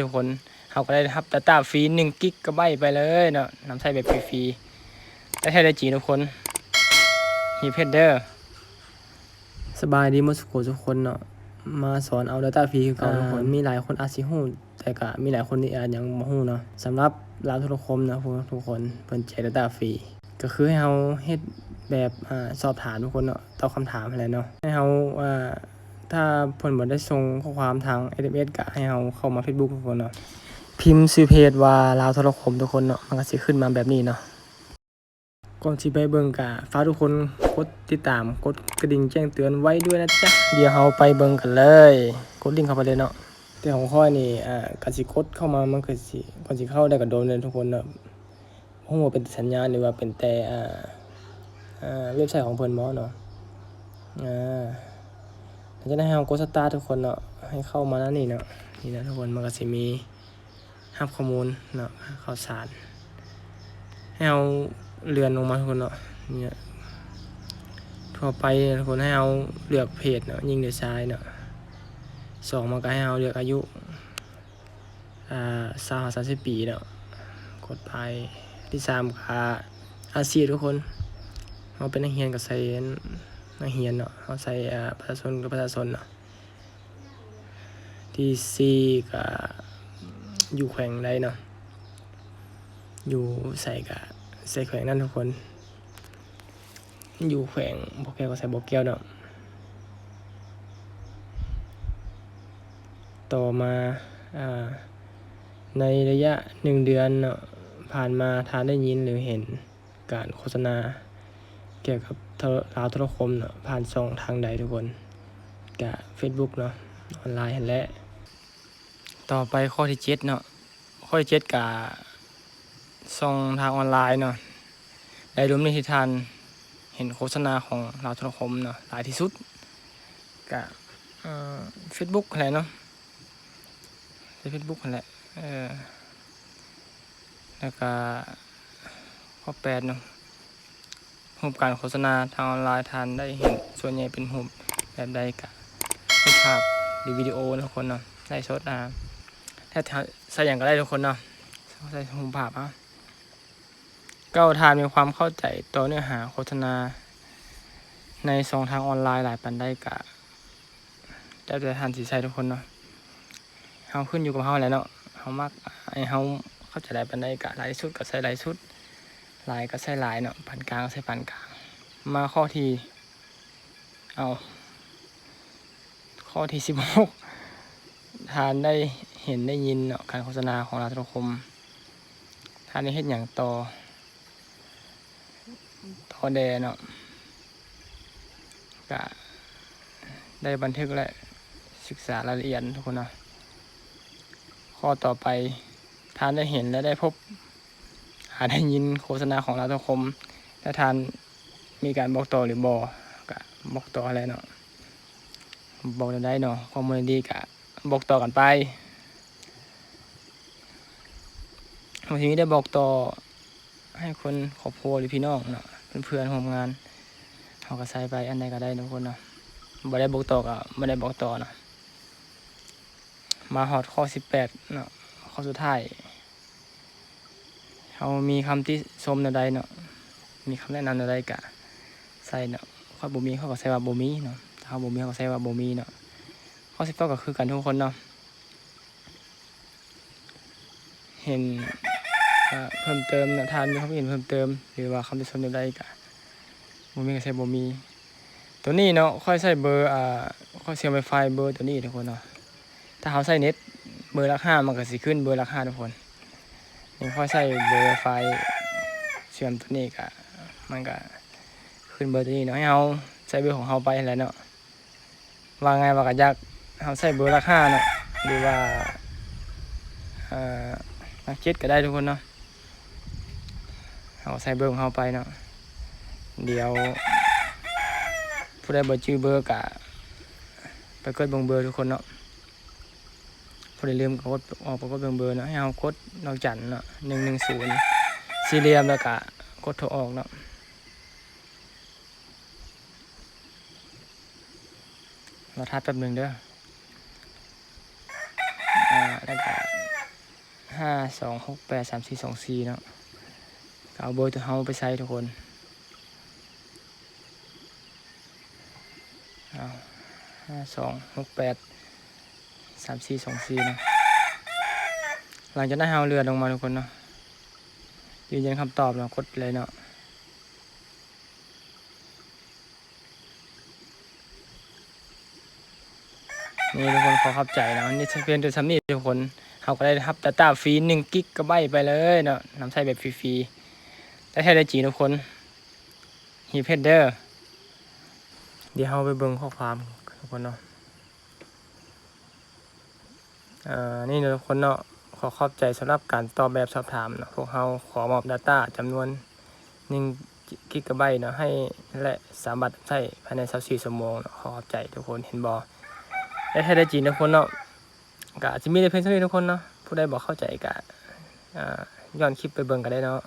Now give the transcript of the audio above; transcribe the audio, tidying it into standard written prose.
ทุกคนเขาก็ได้รับ Data ฟรี1 กิกะไบต์ไปเลยเนาะนำใช้แบบฟรีๆได้แท้ได้จริงทุกคนฮีเพชรเด้อสบายดีหมดทุกคนเนาะมาสอนเอา Data ฟรีคือเก่าทุกคนมีหลายคนอาจสิฮู้แต่ก็มีหลายคนที่อาจยังบ่ฮู้เนาะสำหรับลาวโทรคมนะทุกคนเพิ่นแจก Data ฟรีก็คือให้เราเฮ็ดแบบสอบถามทุกคนเนาะตอบคำถามอะไรเนาะให้เราถ้าเพิ่นบ่ได้ส่งข้อความทาง SMS ก็ให้เราเข้ามา Facebook ทุกคนเนาะพิมพ์ชื่อเพจว่าลาวโทรคมทุกคนเนาะมันก็สิขึ้นมาแบบนี้เนาะก่อนสิไปเบิ่งก็ฝากทุกคนกดติดตามกดกระดิ่งแจ้งเตือนไว้ด้วยนะจ๊ะเดี๋ยวเราไปเบิ่งกันเลยกดลิงก์เข้าไปเลยเนาะแต่ของข้อยนี่ก็สิกดเข้ามามันก็สิก่อนสิเข้าได้ก็โดนเลยทุกคนเนาะบ่ฮู้ว่าเป็นสัญญาณหรือว่าเป็นแต่เว็บไซต์ของเพิ่นบ่เนาะหลังจากนั้นให้เรากดสตาร์ททุกคนเนาะให้เข้ามาแล้วนี่เนาะนี่นะทุกคนมันก็สิมีรับข้อมูลเนาะข่าวสารให้เราเลื่อนลงมาทุกคนเนาะเนี่ยทั่วไปทุกคนให้เราเลือกเพจเนาะยิงด้วยซ้ายเนาะ2มันก็ให้เราเลือกอายุ20-30 ปีเนาะกดไปที่3ก็อาชีพทุกคนเราเป็นนักเรียนก็ใส่นักเรียนเนาะเราใส่ประชาชนกับประชาชนเนาะที่4ก็อยู่แขวงใดเนาะอยู่ใส่กับใส่แขวงนั่นทุกคนอยู่แขวงบ่แก้วก็ใส่บ่แก้วเนาะต่อมาในระยะ1 เดือนเนาะผ่านมาถ้าได้ยินหรือเห็นการโฆษณาเกี่ยวกับลาวโทรคมเนาะผ่านช่องทางใดทุกคนก็ Facebook เนาะออนไลน์หั่นแหละต่อไปข้อที่7เนาะข้อที่7ก็ช่องทางออนไลน์เนาะได้รวมในที่ท่านเห็นโฆษณาของลาวโทรคมเนาะหลายที่สุดก็Facebook อะไรเนาะใน Facebook นั่นแหละแล้วก็ข้อ8เนาะรูปการโฆษณาทางออนไลน์ท่านได้เห็นส่วนใหญ่เป็นรูปแบบใดก็รูปภาพหรือวิดีโอทุกคนเนาะได้สดถ้าใส่อย่างก็ได้ทุกคนเนาะใส่รูปภาพก็ทานมีความเข้าใจต่อเนื้อหาโฆษณาในช่องทางออนไลน์หลายปันได้กะแต่ทานสิใส่ทุกคนเนาะเฮาขึ้นอยู่กับเฮาแหละเนาะเฮามักให้เฮาเข้าใจหลายปันได้กะหลายสุดก็ใส่หลายสุดหลายก็ใส่หลายเนาะปานกลางก็ใส่ปานกลางมาข้อที่16ทานได้เห็นได้ยินเนาะการโฆษณาของลาวโทรคมทานได้เฮ็ดหยังต่อแดเนาะก็ได้บันทึกและศึกษารายละเอียดทุกคนเนาะข้อต่อไปท่านได้เห็นและได้พบได้ยินโฆษณาของลาวโทรคมถ้าท่านมีการบอกต่อหรือบ่ก็บอกต่ออะไรเนาะบอกได้เนาะข้อมูลดีก็บอกต่อกันไปบางทีได้บอกต่อให้คนครอบครัวหรือพี่น้องเนาะเพื่อนๆร่วมงานเขาก็ใส่ไปอันใดก็ได้ทุกคนเนาะบ่ได้บอกต่อก็บ่ได้บอกต่อเนาะมาฮอดข้อ18เนาะข้อสุดท้ายเขามีคำที่ชมใดเนาะมีคำแนะนำใดก็ใส่เนาะข้อบ่มีเขาก็ใส่ว่าบ่มีเนาะถ้าเขาบ่มีเขาก็ใส่ว่าบ่มีเนาะข้อ19ก็คือกันทุกคนเนาะเห็นเพิ่มเติมเนาะทานมีความเห็นเพิ่มเติมหรือว่าคำที่ชมใดก็บ่มีก็ใส่บ่มีตัวนี้เนาะค่อยใส่เบอร์ค่อยเชื่อม Wi-Fi เบอร์ตัวนี้ทุกคนเนาะถ้าเขาใส่เน็ตเบอร์ราคามันก็สิขึ้นเบอร์ราคาทุกคนนี่ค่อยใส่เบอร์ Wi-Fi เชื่อมตัวนี้ก็มันก็ขึ้นเบอร์ตัวนี้เนาะให้เราใส่เบอร์ของเราไปแหละเนาะว่าไงว่าก็อยากเราใส่เบอร์ราคาเนาะหรือว่ามาร์เก็ตก็ได้ทุกคนเนาะเราใส่เบอร์ของเราไปเนาะเดี๋ยวผู้ใดบ่ชื่อเบอร์ก็ไปกดเบิ่งเบอร์ทุกคนเนาะผู้ใดลืมก็กดออกไปกดเบิ่งเบอร์เนาะให้เรากดดอกจันเนาะ110สี่เหลี่ยมแล้วก็กดโทรออกเนาะเราทัดแป๊บนึงเด้อแล้วก็ 52683424เนาะเอาเบอร์ตัวเฮาไปใช้ทุกคนเอา52683424เนาะหลังจากนั้นเฮาเลื่อนลงมาทุกคนเนาะยืนยันคำตอบเนาะกดเลยเนาะนี่ทุกคนขอขอบใจเนาะนี่เพียงแต่สำนีทุกคนเขาก็ได้รับ Data ฟรี1 กิกะไบต์ไปเลยเนาะนำใช้แบบฟรีๆแต่แท้ได้จริงทุกคนฮีเพดเดอร์เดี๋ยวเราไปเบิ่งข้อความทุกคนเนาะนี่ทุกคนเนาะขอขอบใจสำหรับการตอบแบบสอบถามเนาะพวกเราขอมอบ Data จำนวน1 กิกะไบต์เนาะให้และสามารถใช้ภายใน24 ชั่วโมงเนาะขอขอบใจทุกคนเห็นบ่และแท้ได้จริงทุกคนเนาะก็จะมีแต่เพียงเท่านี้ทุกคนเนาะผู้ใดบอกเข้าใจก็ย้อนคลิปไปเบิ่งกันได้เนาะ